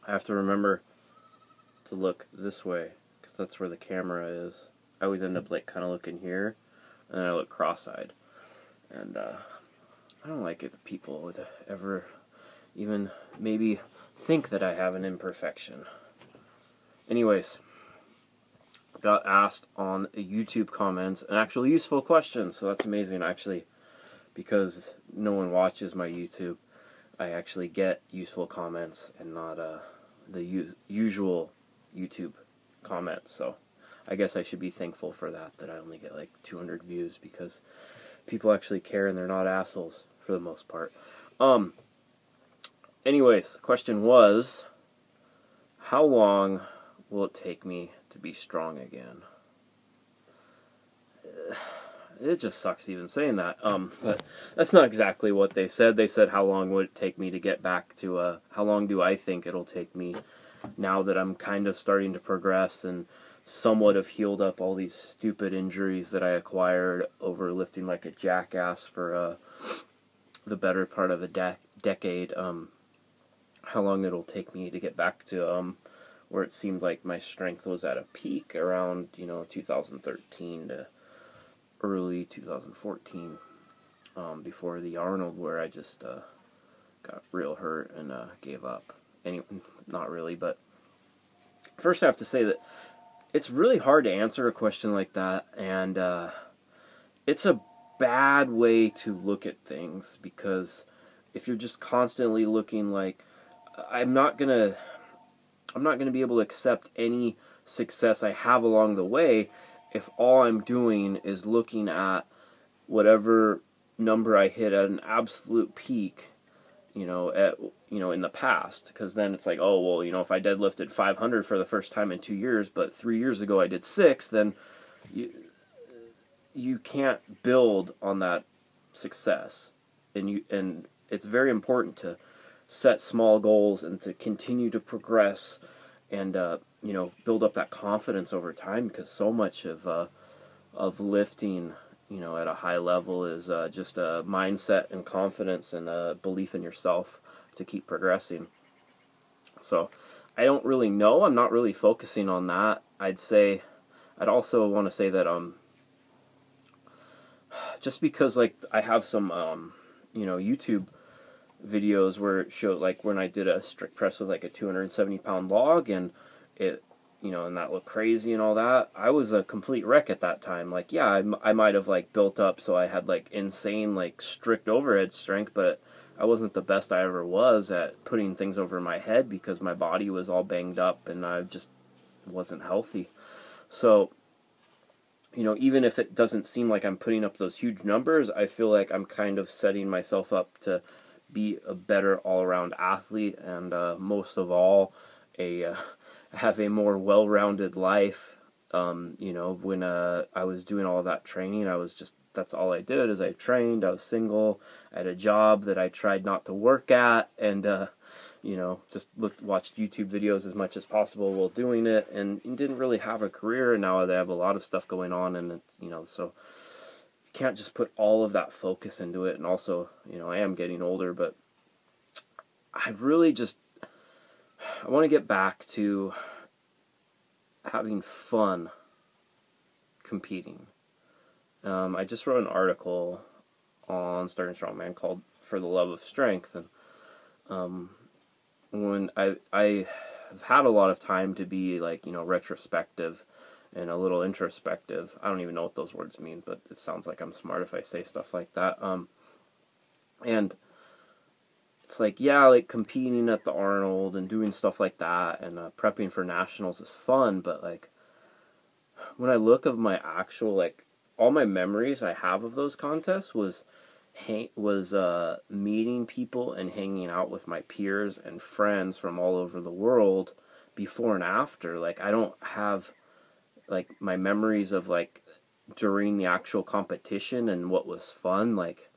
I have to remember to look this way, because that's where the camera is. I always end up like kind of looking here, and then I look cross-eyed. And I don't like it that people would ever even maybe think that I have an imperfection. Anyways, got asked on YouTube comments an actual useful question, so that's amazing. Actually, because no one watches my YouTube, I actually get useful comments and not the usual YouTube comments. So I guess I should be thankful for that I only get like 200 views, because people actually care and they're not assholes for the most part. Anyways, the question was, how long will it take me to be strong again? It just sucks even saying that. But that's not exactly what they said. They said, how long would it take me to get back to, how long do I think it'll take me now that I'm kind of starting to progress and somewhat have healed up all these stupid injuries that I acquired over lifting like a jackass for the better part of a decade. How long it'll take me to get back to where it seemed like my strength was at a peak around 2013 to early 2014, before the Arnold, where I just got real hurt and gave up. Anyway, not really, but first I have to say that it's really hard to answer a question like that, and it's a bad way to look at things, because if you're just constantly looking like, I'm not gonna be able to accept any success I have along the way if all I'm doing is looking at whatever number I hit at an absolute peak, in the past. Because then it's like, oh, well, if I deadlifted 500 for the first time in 2 years, but 3 years ago I did 6, then you can't build on that success. And it's very important to set small goals and to continue to progress and build up that confidence over time, because so much of lifting at a high level is just a mindset and confidence and a belief in yourself to keep progressing. So I don't really know. I'm not really focusing on that. I'd also want to say that just because like I have some YouTube videos where it showed like when I did a strict press with like a 270-pound log, and it and that looked crazy and all that, I was a complete wreck at that time. Like, yeah, I might have like built up so I had like insane like strict overhead strength, but I wasn't the best I ever was at putting things over my head, because my body was all banged up and I just wasn't healthy. So even if it doesn't seem like I'm putting up those huge numbers, I feel like I'm kind of setting myself up to be a better all-around athlete, and most of all, have a more well-rounded life. When I was doing all of that training, that's all I did, is I trained. I was single. I had a job that I tried not to work at, and just watched YouTube videos as much as possible while doing it, and didn't really have a career. And now I have a lot of stuff going on, and it's so you can't just put all of that focus into it. And also, I am getting older, but I want to get back to having fun competing. I just wrote an article on Starting Strongman called "For the Love of Strength," and when I have had a lot of time to be like retrospective and a little introspective. I don't even know what those words mean, but it sounds like I'm smart if I say stuff like that. And it's like, yeah, like competing at the Arnold and doing stuff like that and prepping for nationals is fun, but like when I look of my actual, like all my memories I have of those contests was meeting people and hanging out with my peers and friends from all over the world before and after. Like I don't have like my memories of like during the actual competition and what was fun. Like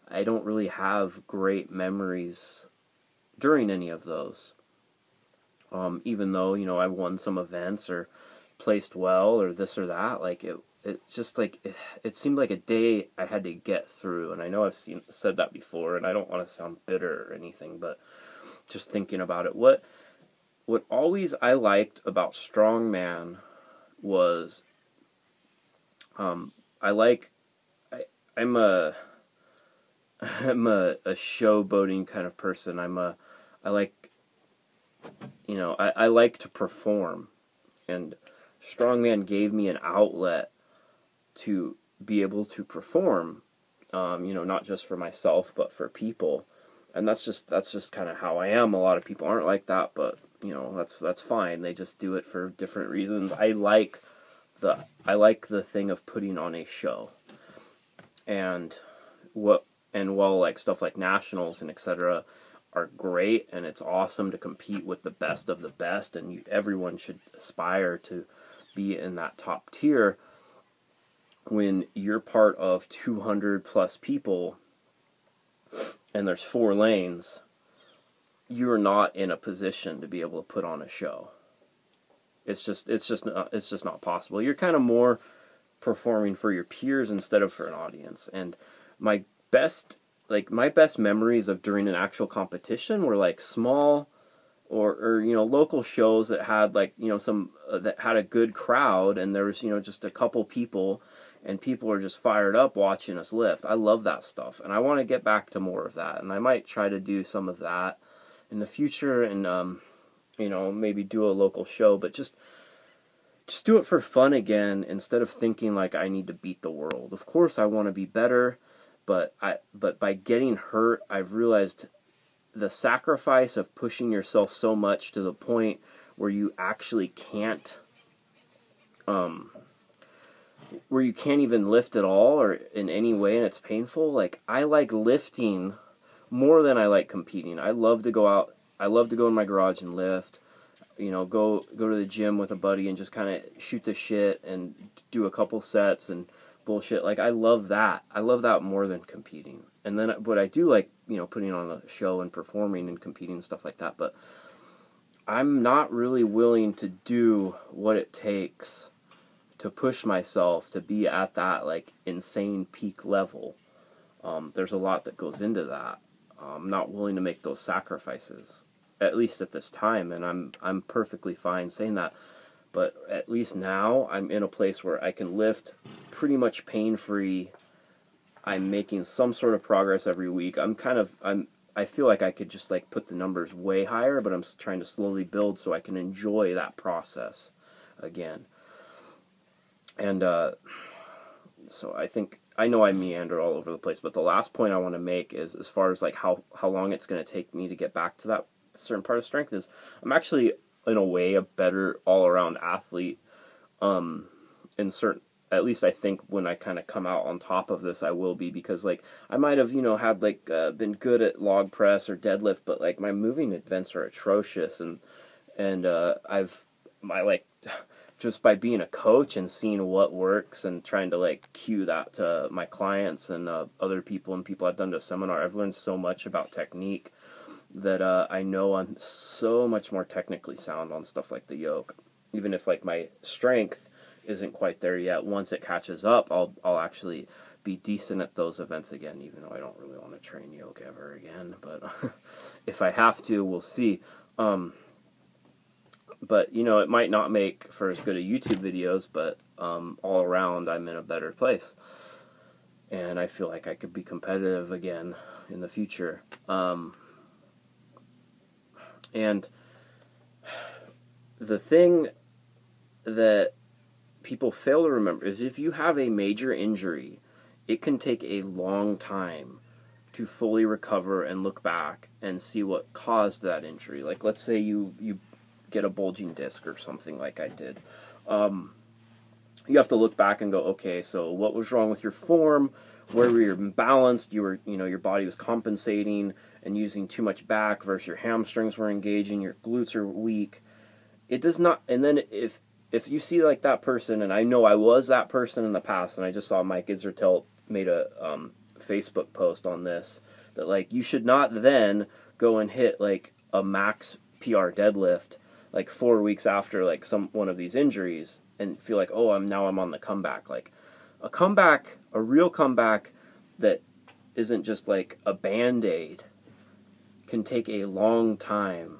I don't really have great memories during any of those. Even though, I won some events or placed well or this or that, like it's just like it seemed like a day I had to get through. And I know I've said that before, and I don't want to sound bitter or anything, but just thinking about it, what what always I liked about strongman was, I like, I'm a showboating kind of person. I like, I like to perform, and strongman gave me an outlet to be able to perform, not just for myself, but for people. And that's just kind of how I am. A lot of people aren't like that, but that's fine. They just do it for different reasons. I like the thing of putting on a show. And while like stuff like nationals and etc. are great, and it's awesome to compete with the best of the best, and everyone should aspire to be in that top tier, when you're part of 200 plus people and there's 4 lanes, you're not in a position to be able to put on a show. It's just not possible. You're kind of more performing for your peers instead of for an audience. And my best memories of during an actual competition were like small or local shows that had some that had a good crowd, and there was just a couple people, and people are just fired up watching us lift. I love that stuff, and I want to get back to more of that, and I might try to do some of that in the future, and maybe do a local show, but just do it for fun again, instead of thinking like I need to beat the world. Of course I want to be better, but by getting hurt, I've realized the sacrifice of pushing yourself so much to the point where you actually can't even lift at all or in any way, and it's painful. Like, I like lifting more than I like competing. I love to go out. I love to go in my garage and lift. Go to the gym with a buddy and just kind of shoot the shit and do a couple sets and bullshit. Like, I love that. I love that more than competing. And then, but I do like, putting on a show and performing and competing and stuff like that. But I'm not really willing to do what it takes to push myself to be at that, like, insane peak level. There's a lot that goes into that. I'm not willing to make those sacrifices, at least at this time, and I'm perfectly fine saying that. But at least now I'm in a place where I can lift pretty much pain-free. I'm making some sort of progress every week. I feel like I could just like put the numbers way higher, but I'm trying to slowly build so I can enjoy that process again. And so I know I meander all over the place, but the last point I want to make is, as far as like how long it's going to take me to get back to that certain part of strength, is I'm actually in a way a better all-around athlete, in certain, at least I think when I kind of come out on top of this, I will be, because like I might have had like been good at log press or deadlift, but like my moving events are atrocious, and just by being a coach and seeing what works and trying to like cue that to my clients and other people and people I've done to seminar, I've learned so much about technique that I know I'm so much more technically sound on stuff like the yoke. Even if like my strength isn't quite there yet, once it catches up, I'll actually be decent at those events again, even though I don't really want to train yoke ever again. But if I have to, we'll see. But it might not make for as good a YouTube videos, but all around I'm in a better place, and I feel like I could be competitive again in the future. And the thing that people fail to remember is, if you have a major injury, it can take a long time to fully recover and look back and see what caused that injury. Like, let's say you get a bulging disc or something like I did. You have to look back and go, okay, so what was wrong with your form? Where were you imbalanced? Your body was compensating and using too much back, versus your hamstrings were engaging, your glutes are weak. It does not, and then if you see like that person, and I know I was that person in the past, and I just saw Mike Isertelt made a Facebook post on this, that like you should not then go and hit like a max PR deadlift like 4 weeks after like one of these injuries and feel like, oh, I'm on the comeback. Like a real comeback that isn't just like a Band-Aid can take a long time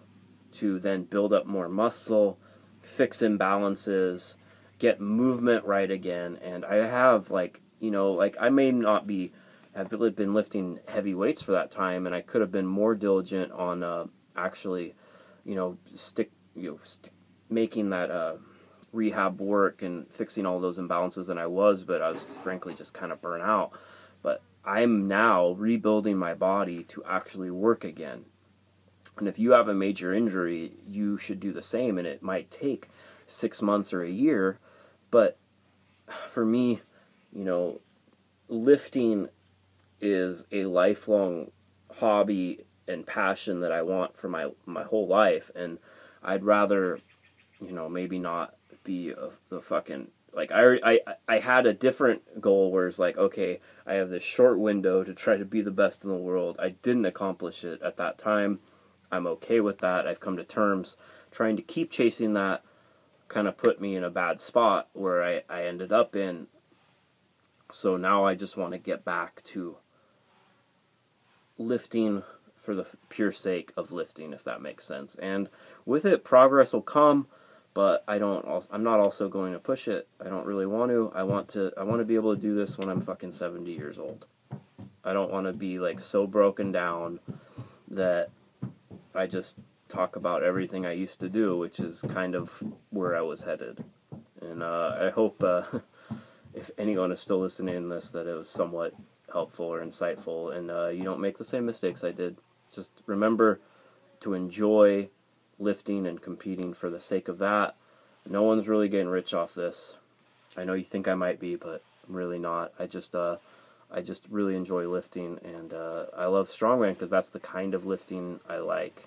to then build up more muscle, fix imbalances, get movement right again. And I have, like, you know, like, I may not be have been lifting heavy weights for that time, and I could have been more diligent on actually, you know, making that rehab work and fixing all those imbalances than I was, but I was frankly just kind of burnt out. But I'm now rebuilding my body to actually work again. And if you have a major injury, you should do the same, and it might take 6 months or a year. But for me, you know, lifting is a lifelong hobby and passion that I want for my whole life, and I'd rather, you know, maybe not be the fucking, like, I had a different goal where it's like, okay, I have this short window to try to be the best in the world. I didn't accomplish it at that time. I'm okay with that. I've come to terms. Trying to keep chasing that kind of put me in a bad spot where I ended up in. So now I just want to get back to lifting for the pure sake of lifting, if that makes sense. And with it, progress will come, but I'm not also going to push it. I don't really want to. I want to be able to do this when I'm fucking 70 years old. I don't want to be, like, so broken down that I just talk about everything I used to do, which is kind of where I was headed. And I hope if anyone is still listening to this, that it was somewhat helpful or insightful, and you don't make the same mistakes I did. Just remember to enjoy lifting and competing for the sake of that. No one's really getting rich off this. I know you think I might be, but I'm really not. I just really enjoy lifting, and I love strongman because that's the kind of lifting I like.